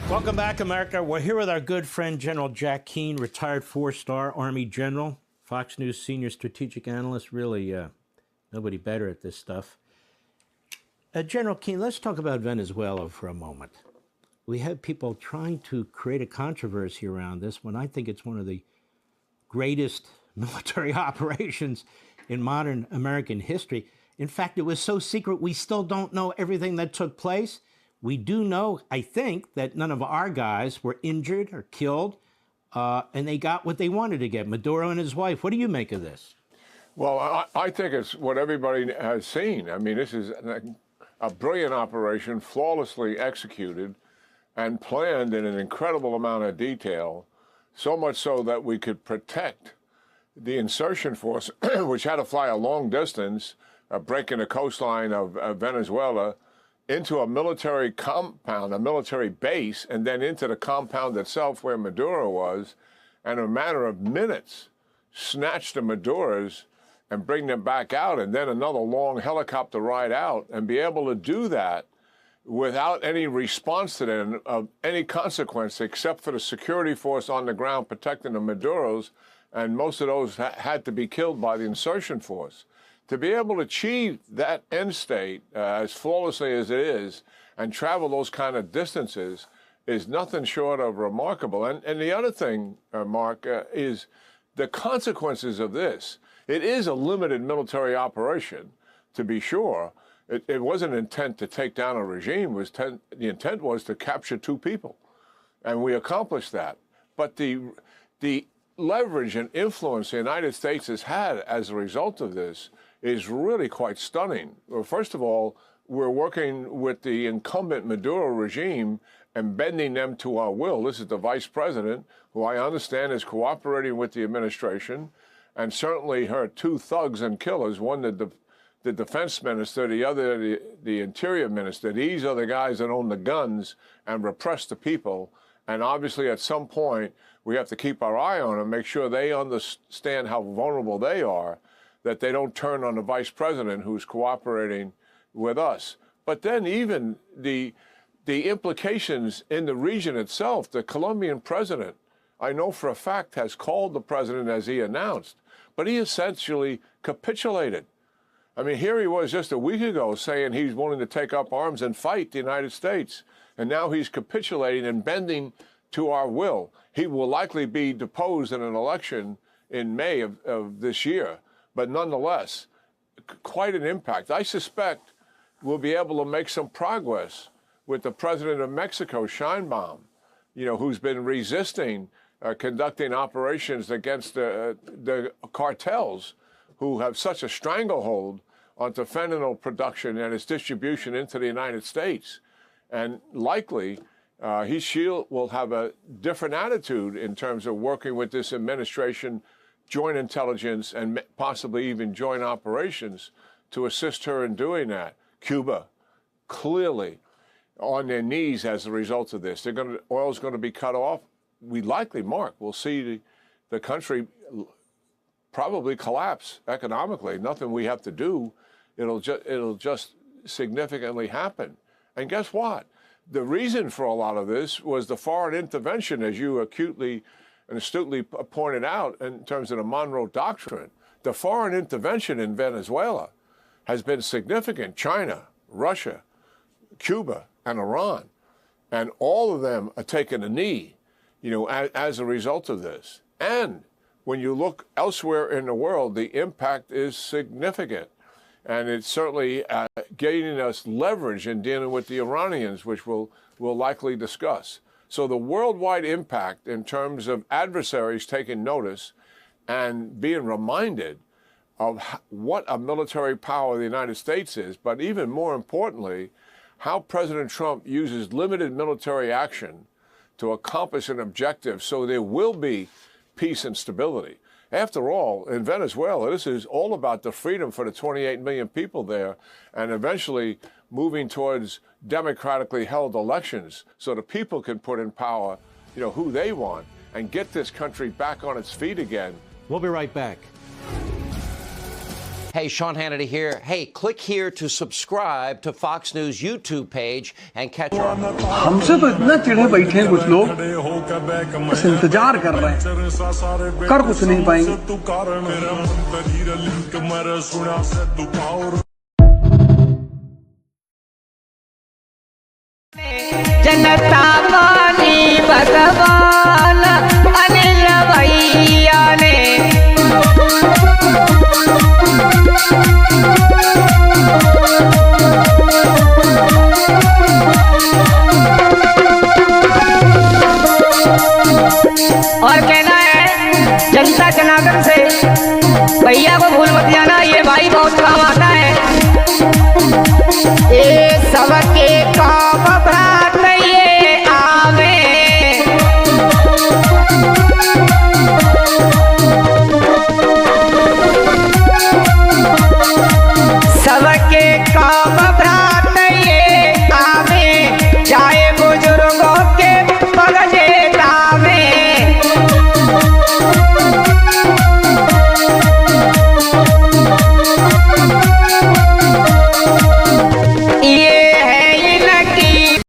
Welcome back, America. We're here with our good friend, General Jack Keane, retired four-star Army general, Fox News senior strategic analyst. Really, nobody better at this stuff. General Keane, let's talk about Venezuela for a moment. We have people trying to create a controversy around this when I think it's one of the greatest military operations in modern American history. In fact, it was so secret we still don't know everything that took place. We do know, I think, that none of our guys were injured or killed, and they got what they wanted to get, Maduro and his wife. What do you make of this? Well, I think it's what everybody has seen. I mean, this is a brilliant operation, flawlessly executed and planned in an incredible amount of detail, so much so that we could protect the insertion force, which had to fly a long distance, breaking the coastline of Venezuela, into a military compound, a military base, and then into the compound itself where Maduro was, and in a matter of minutes, snatch the Maduros and bring them back out, and then another long helicopter ride out, and be able to do that without any response to them of any consequence except for the security force on the ground protecting the Maduros, and most of those had to be killed by the insertion force. To be able to achieve that end state as flawlessly as it is and travel those kind of distances is nothing short of remarkable. And the other thing, Mark, is the consequences of this. It is a limited military operation, to be sure. It wasn't intent to take down a regime. The intent was to capture two people, and we accomplished that. But the leverage and influence the United States has had as a result of this is really quite stunning. Well, first of all, we're working with the incumbent Maduro regime and bending them to our will. This is the vice president, who I understand is cooperating with the administration, and certainly her two thugs and killers, one the defense minister, the other the interior minister. These are the guys that own the guns and repress the people. And obviously at some point, we have to keep our eye on them, make sure they understand how vulnerable they are, that they don't turn on the vice president who's cooperating with us. But then even the implications in the region itself, the Colombian president, I know for a fact, has called the president as he announced, but he essentially capitulated. I mean, here he was just a week ago saying he's willing to take up arms and fight the United States, and now he's capitulating and bending to our will. He will likely be deposed in an election in May of this year. But nonetheless, quite an impact. I suspect we'll be able to make some progress with the president of Mexico, Sheinbaum, who's been resisting conducting operations against the cartels who have such a stranglehold onto fentanyl production and its distribution into the United States. And likely, he will have a different attitude in terms of working with this administration, joint intelligence, and possibly even joint operations to assist her in doing that. Cuba, clearly on their knees as a result of this. Oil's going to be cut off. We'll see the country probably collapse economically. Nothing we have to do. It'll just significantly happen. And guess what? The reason for a lot of this was the foreign intervention, as you acutely and astutely pointed out in terms of the Monroe Doctrine. The foreign intervention in Venezuela has been significant. China, Russia, Cuba, and Iran. And all of them are taking a knee, as a result of this. And when you look elsewhere in the world, the impact is significant. And it's certainly gaining us leverage in dealing with the Iranians, which we'll likely discuss. So the worldwide impact in terms of adversaries taking notice and being reminded of what a military power the United States is, but even more importantly, how President Trump uses limited military action to accomplish an objective so there will be peace and stability. After all, in Venezuela, this is all about the freedom for the 28 million people there, and eventually moving towards democratically held elections so the people can put in power, who they want, and get this country back on its feet again. We'll be right back. Hey, Sean Hannity here. Hey, click here to subscribe to Fox News YouTube page and catch our... हमसे तो इतना चिढ़े बैठे हैं कुछ लोग, बस इंतजार कर रहे हैं, कर कुछ नहीं पाएंगे। जनता पानी भगवान अनिल भैया ने और कहना है जनता जनार्दन से, भैया को भूल मत जाना, ये भाई बहुत काम